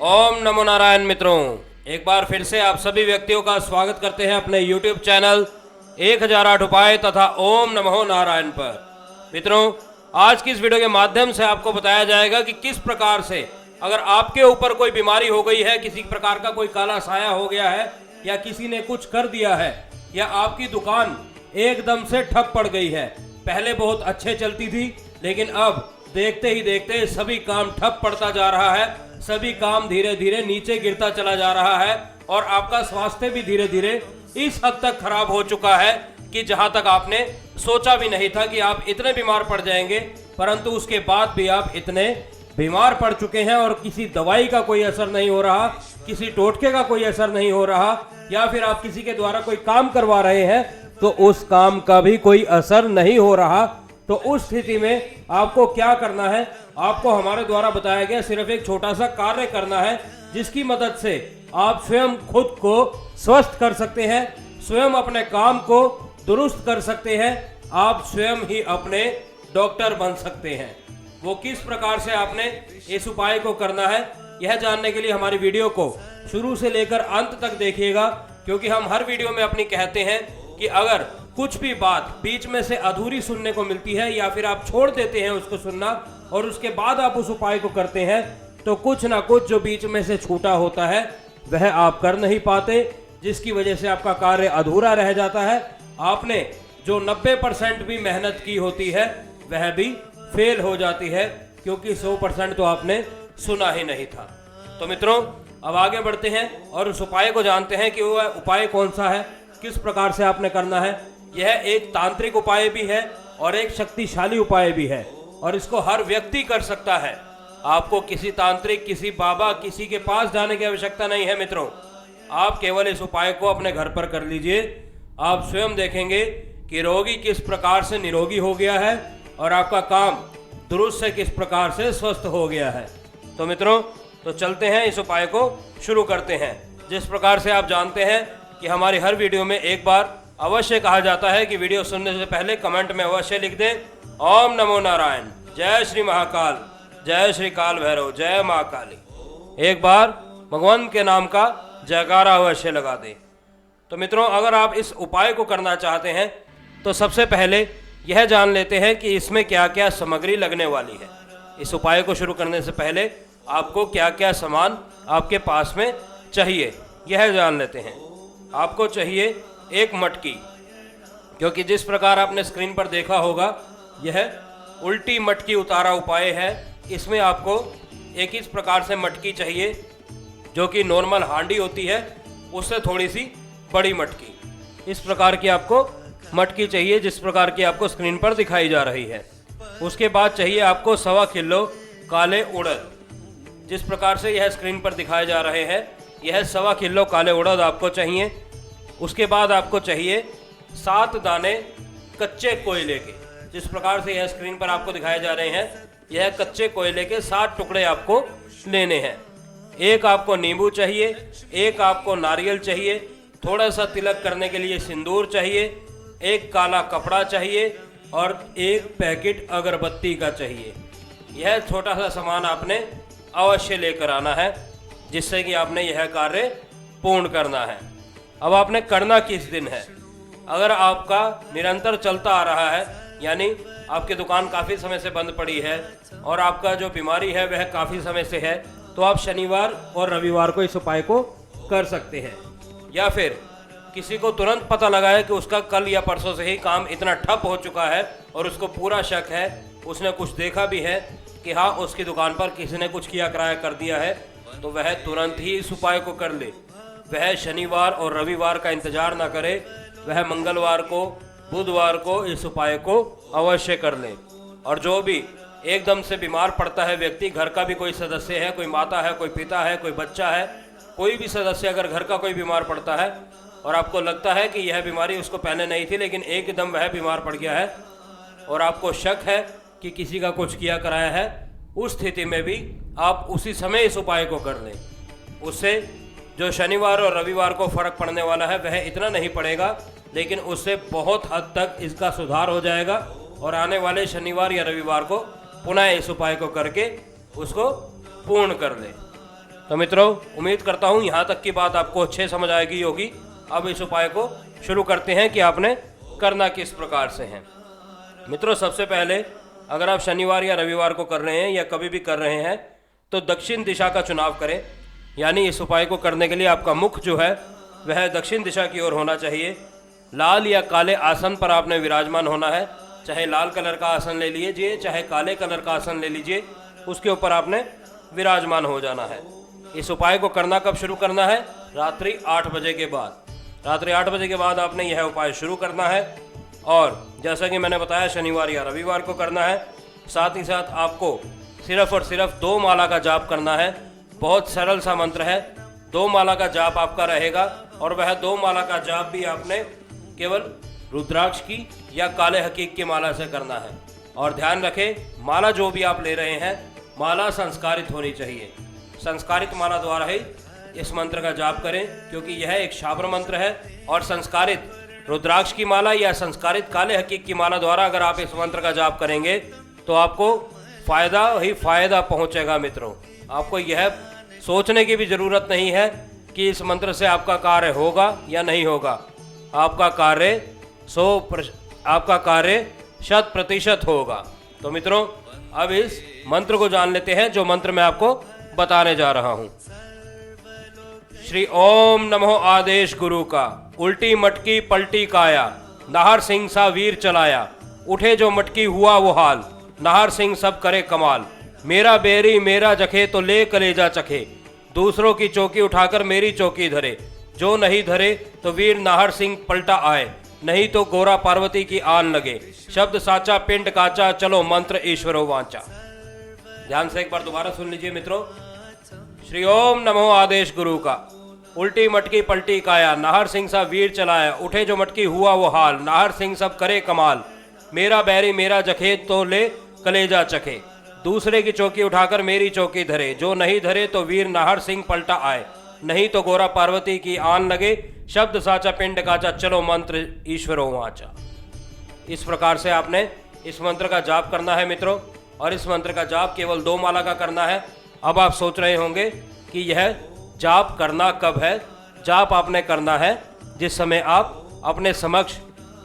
ओम नमो नारायण। मित्रों, एक बार फिर से आप सभी व्यक्तियों का स्वागत करते हैं अपने YouTube चैनल 1008 उपाय तथा ओम नमो नारायण पर। मित्रों, आज की इस वीडियो के माध्यम से आपको बताया जाएगा कि किस प्रकार से अगर आपके ऊपर कोई बीमारी हो गई है, किसी प्रकार का कोई काला साया हो गया है, या किसी ने कुछ कर दिया है, या आपकी दुकान एकदम से ठप पड़ गई है। पहले बहुत अच्छे चलती थी, लेकिन अब देखते ही देखते सभी काम ठप पड़ता जा रहा है, सभी काम धीरे धीरे नीचे गिरता चला जा रहा है और आपका स्वास्थ्य भी धीरे धीरे इस हद तक खराब हो चुका है कि जहां तक आपने सोचा भी नहीं था कि आप इतने बीमार पड़ जाएंगे, परंतु उसके बाद भी आप इतने बीमार पड़ चुके हैं और किसी दवाई का कोई असर नहीं हो रहा, किसी टोटके का कोई असर नहीं हो रहा, या फिर आप किसी के द्वारा कोई काम करवा रहे हैं तो उस काम का भी कोई असर नहीं हो रहा। तो उस स्थिति में आपको क्या करना है, आपको हमारे द्वारा बताया गया सिर्फ एक छोटा सा कार्य करना है, जिसकी मदद से आप स्वयं खुद को स्वस्थ कर सकते हैं, स्वयं अपने काम को दुरुस्त कर सकते हैं, आप स्वयं ही अपने डॉक्टर बन सकते हैं। वो किस प्रकार से आपने इस उपाय को करना है, यह जानने के लिए हमारी वीडियो को शुरू से लेकर अंत तक देखिएगा, क्योंकि हम हर वीडियो में अपनी कहते हैं कि अगर कुछ भी बात बीच में से अधूरी सुनने को मिलती है या फिर आप छोड़ देते हैं उसको सुनना और उसके बाद आप उस उपाय को करते हैं, तो कुछ ना कुछ जो बीच में से छूटा होता है वह आप कर नहीं पाते, जिसकी वजह से आपका कार्य अधूरा रह जाता है। आपने जो 90% भी मेहनत की होती है वह भी फेल हो जाती है, क्योंकि 100% तो आपने सुना ही नहीं था। तो मित्रों, अब आगे बढ़ते हैं और उस उपाय को जानते हैं कि वह उपाय कौन सा है, किस प्रकार से आपने करना है। यह एक तांत्रिक उपाय भी है और एक शक्तिशाली उपाय भी है, और इसको हर व्यक्ति कर सकता है। आपको किसी तांत्रिक, किसी बाबा, किसी के पास जाने की आवश्यकता नहीं है। मित्रों, आप केवल इस उपाय को अपने घर पर कर लीजिए। आप स्वयं देखेंगे कि रोगी किस प्रकार से निरोगी हो गया है और आपका काम दुरुस्त से किस प्रकार से स्वस्थ हो गया है। तो मित्रों, तो चलते हैं, इस उपाय को शुरू करते हैं। जिस प्रकार से आप जानते हैं कि हमारी हर वीडियो में एक बार अवश्य कहा जाता है कि वीडियो सुनने से पहले कमेंट में अवश्य लिख दें ओम नमो नारायण, जय श्री महाकाल, जय श्री काल भैरव, जय माँ काली। एक बार भगवान के नाम का जयकारा अवश्य लगा दें। तो मित्रों, अगर आप इस उपाय को करना चाहते हैं तो सबसे पहले यह जान लेते हैं कि इसमें क्या क्या सामग्री लगने वाली है। इस उपाय को शुरू करने से पहले आपको क्या क्या सामान आपके पास में चाहिए, यह जान लेते हैं। आपको चाहिए एक मटकी, क्योंकि जिस प्रकार आपने स्क्रीन पर देखा होगा यह उल्टी मटकी उतारा उपाय है। इसमें आपको एक इस प्रकार से मटकी चाहिए, जो कि नॉर्मल हांडी होती है उससे थोड़ी सी बड़ी मटकी। इस प्रकार की आपको मटकी चाहिए, जिस प्रकार की आपको स्क्रीन पर दिखाई जा रही है। उसके बाद चाहिए आपको 1.25 किलो काले उड़द। जिस प्रकार से यह स्क्रीन पर दिखाए जा रहे हैं, यह 1.25 किलो काले उड़द आपको चाहिए। उसके बाद आपको चाहिए 7 दाने कच्चे कोयले के। जिस प्रकार से यह स्क्रीन पर आपको दिखाए जा रहे हैं, यह कच्चे कोयले के 7 टुकड़े आपको लेने हैं। एक आपको नींबू चाहिए, एक आपको नारियल चाहिए, थोड़ा सा तिलक करने के लिए सिंदूर चाहिए, एक काला कपड़ा चाहिए और एक पैकेट अगरबत्ती का चाहिए। यह छोटा सा सामान आपने अवश्य लेकर आना है, जिससे कि आपने यह कार्य पूर्ण करना है। अब आपने करना किस दिन है। अगर आपका निरंतर चलता आ रहा है, यानी आपकी दुकान काफ़ी समय से बंद पड़ी है और आपका जो बीमारी है वह काफ़ी समय से है, तो आप शनिवार और रविवार को इस उपाय को कर सकते हैं। या फिर किसी को तुरंत पता लगा है कि उसका कल या परसों से ही काम इतना ठप हो चुका है और उसको पूरा शक है, उसने कुछ देखा भी है कि हाँ उसकी दुकान पर किसी ने कुछ किया कराया कर दिया है, तो वह तुरंत ही इस उपाय को कर ले। वह शनिवार और रविवार का इंतजार ना करे, वह मंगलवार को, बुधवार को इस उपाय को अवश्य कर ले। और जो भी एकदम से बीमार पड़ता है व्यक्ति, घर का भी कोई सदस्य है, कोई माता है, कोई पिता है, कोई बच्चा है, कोई भी सदस्य अगर घर का कोई बीमार पड़ता है और आपको लगता है कि यह बीमारी उसको पहले नहीं थी, लेकिन एकदम वह बीमार पड़ गया है और आपको शक है कि किसी का कुछ किया कराया है, उस स्थिति में भी आप उसी समय इस उपाय को कर लें। उससे जो शनिवार और रविवार को फर्क पड़ने वाला है वह इतना नहीं पड़ेगा, लेकिन उससे बहुत हद तक इसका सुधार हो जाएगा और आने वाले शनिवार या रविवार को पुनः इस उपाय को करके उसको पूर्ण कर लें। तो मित्रों, उम्मीद करता हूँ यहाँ तक की बात आपको अच्छे समझ आएगी होगी। अब इस उपाय को शुरू करते हैं कि आपने करना किस प्रकार से है। मित्रों, सबसे पहले अगर आप शनिवार या रविवार को कर रहे हैं या कभी भी कर रहे हैं तो दक्षिण दिशा का चुनाव करें। यानी इस उपाय को करने के लिए आपका मुख जो है वह दक्षिण दिशा की ओर होना चाहिए। लाल या काले आसन पर आपने विराजमान होना है। चाहे लाल कलर का आसन ले लीजिए, चाहे काले कलर का आसन ले लीजिए, उसके ऊपर आपने विराजमान हो जाना है। इस उपाय को करना कब शुरू करना है? रात्रि 8 बजे के बाद। रात्रि 8 बजे के बाद आपने यह उपाय शुरू करना है और जैसा कि मैंने बताया शनिवार या रविवार को करना है। साथ ही साथ आपको सिर्फ और सिर्फ 2 माला का जाप करना है। बहुत सरल सा मंत्र है। 2 माला का जाप आपका रहेगा और वह 2 माला का जाप भी आपने केवल रुद्राक्ष की या काले हकीक की माला से करना है। और ध्यान रखें, माला जो भी आप ले रहे हैं, माला संस्कारित होनी चाहिए। संस्कारित माला द्वारा ही इस मंत्र का जाप करें, क्योंकि यह एक शाब्र मंत्र है। और संस्कारित रुद्राक्ष की माला या संस्कारित काले हकीक की माला द्वारा अगर आप इस मंत्र का जाप करेंगे तो आपको फायदा ही फायदा पहुंचेगा। मित्रों, आपको यह सोचने की भी जरूरत नहीं है कि इस मंत्र से आपका कार्य होगा या नहीं होगा। आपका कार्य 100% होगा। तो मित्रों, अब इस मंत्र को जान लेते हैं जो मंत्र मैं आपको बताने जा रहा हूं। श्री ओम नमो आदेश गुरु का, उल्टी मटकी पलटी काया, नाहर सिंह सा वीर चलाया, उठे जो मटकी हुआ वो हाल, नाहर सिंह सब करे कमाल, मेरा बेरी मेरा जखे तो ले कलेजा चखे, दूसरों की चौकी उठाकर मेरी चौकी धरे, जो नहीं धरे तो वीर नाहर सिंह पलटा आए, नहीं तो गोरा पार्वती की आन लगे, शब्द साचा पिंड काचा, चलो मंत्र ईश्वरो वाचा। ध्यान से एक बार दोबारा सुन लीजिए मित्रों। श्री ओम नमो आदेश गुरु का, उल्टी मटकी पलटी काया, नाहर सिंह सा वीर चलाया, उठे जो मटकी हुआ वो हाल, नाहर सिंह सब करे कमाल, मेरा बैरी मेरा जखे तो ले कलेजा चखे, दूसरे की चौकी उठाकर मेरी चौकी धरे, जो नहीं धरे तो वीर नाहर सिंह पलटा आए, नहीं तो गोरा पार्वती की आन लगे, शब्द साचा पिंड काचा, चलो मंत्र ईश्वरो वाचा। इस प्रकार से आपने इस मंत्र का जाप करना है मित्रों। और इस मंत्र का जाप केवल 2 माला का करना है। अब आप सोच रहे होंगे कि यह जाप करना कब है। जाप आपने करना है जिस समय आप अपने समक्ष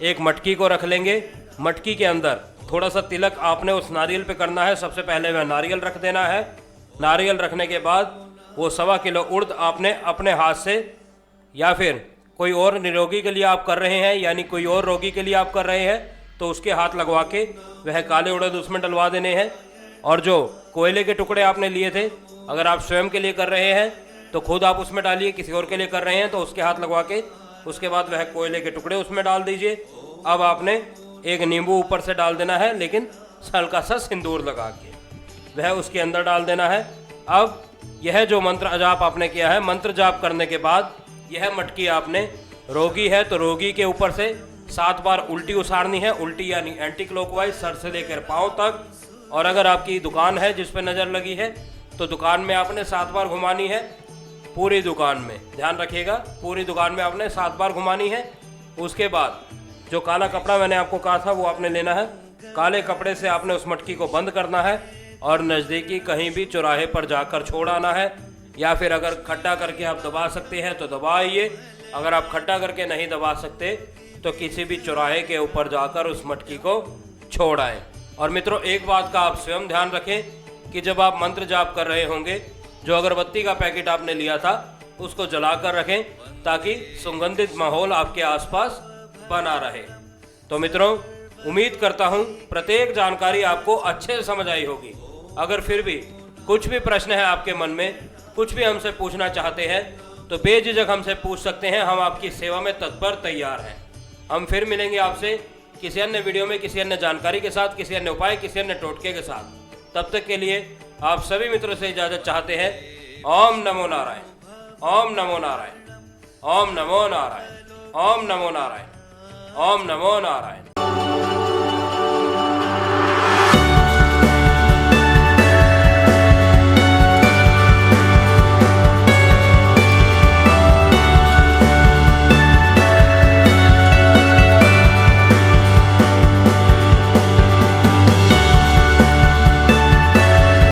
एक मटकी को रख लेंगे। मटकी के अंदर थोड़ा सा तिलक आपने उस नारियल पे करना है। सबसे पहले वह नारियल रख देना है। नारियल रखने के बाद वो 1.25 किलो उड़द आपने अपने हाथ से, या फिर कोई और निरोगी के लिए आप कर रहे हैं, यानी कोई और रोगी के लिए आप कर रहे हैं, तो उसके हाथ लगवा के वह काले उड़द उसमें डलवा देने हैं। और जो कोयले के टुकड़े आपने लिए थे, अगर आप स्वयं के लिए कर रहे हैं तो खुद आप उसमें डालिए, किसी और के लिए कर रहे हैं तो उसके हाथ लगवा के उसके बाद वह कोयले के टुकड़े उसमें डाल दीजिए। अब आपने एक नींबू ऊपर से डाल देना है, लेकिन हल्का सा सिंदूर लगा के वह उसके अंदर डाल देना है। अब यह जो मंत्र जाप आपने किया है, मंत्र जाप करने के बाद यह मटकी आपने, रोगी है तो रोगी के ऊपर से 7 बार उल्टी उसारनी है। उल्टी यानी एंटी क्लॉकवाइज, सर से लेकर पाँव तक। और अगर आपकी दुकान है जिस पे नज़र लगी है तो दुकान में आपने 7 बार घुमानी है। पूरी दुकान में, ध्यान रखिएगा, पूरी दुकान में आपने 7 बार घुमानी है। उसके बाद जो काला कपड़ा मैंने आपको कहा था वो आपने लेना है। काले कपड़े से आपने उस मटकी को बंद करना है और नज़दीकी कहीं भी चौराहे पर जाकर छोड़ आना है। या फिर अगर खड्डा करके आप दबा सकते हैं तो दबाइए। अगर आप खड्डा करके नहीं दबा सकते तो किसी भी चौराहे के ऊपर जाकर उस मटकी को छोड़ आएँ। और मित्रों, एक बात का आप स्वयं ध्यान रखें कि जब आप मंत्र जाप कर रहे होंगे, जो अगरबत्ती का पैकेट आपने लिया था उसको जलाकर रखें, ताकि सुगंधित माहौल आपके आसपास बना रहे। तो मित्रों, उम्मीद करता हूं प्रत्येक जानकारी आपको अच्छे से समझ आई होगी। अगर फिर भी कुछ भी प्रश्न है आपके मन में, कुछ भी हमसे पूछना चाहते हैं तो बेझिझक हमसे पूछ सकते हैं। हम आपकी सेवा में तत्पर तैयार हैं। हम फिर मिलेंगे आपसे किसी अन्य वीडियो में, किसी अन्य जानकारी के साथ, किसी अन्य उपाय, किसी अन्य टोटके के साथ। तब तक के लिए आप सभी मित्रों से इजाजत चाहते हैं। ओम नमो नारायण, ओम नमो नारायण, ओम नमो नारायण, ओम नमो नारायण, ओम नमो नारायण।